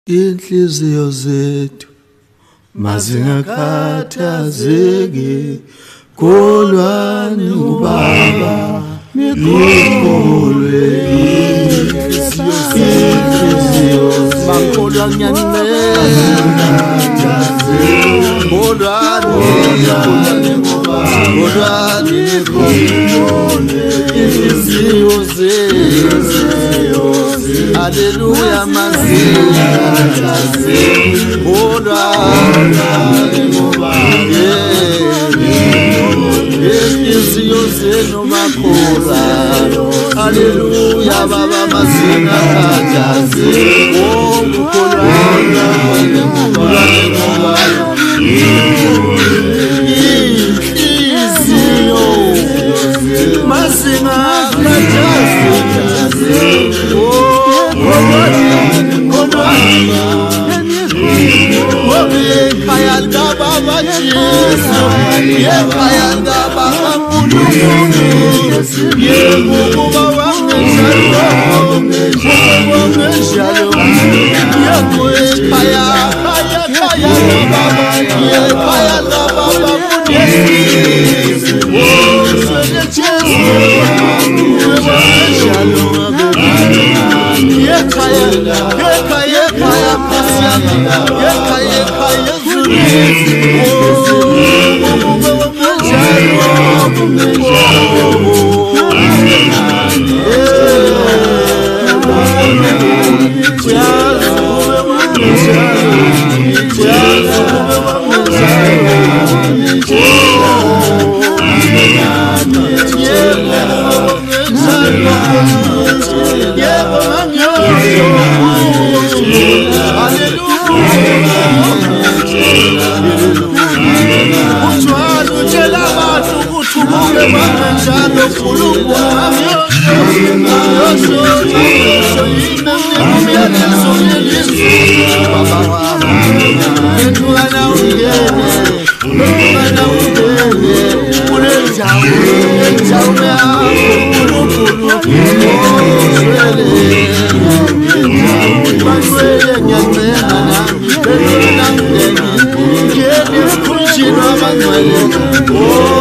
Inhliziyo zethu mazingakhathazeki, kholwani uBaba nikholwe. Inhliziyo makholwa nyanimela, kholwani inhliziyo zethu. Hallelujah, mazinga inhliziyo zenu makholwa. Hallelujah, Baba mazinga kajazi inhliziyo mazinga kajazi Kayalga Baba Yesu, Kayalga Baba Mulumu, Yesu Baba Meshalo, Yesu Kaya Baba, Kayalga Baba Oh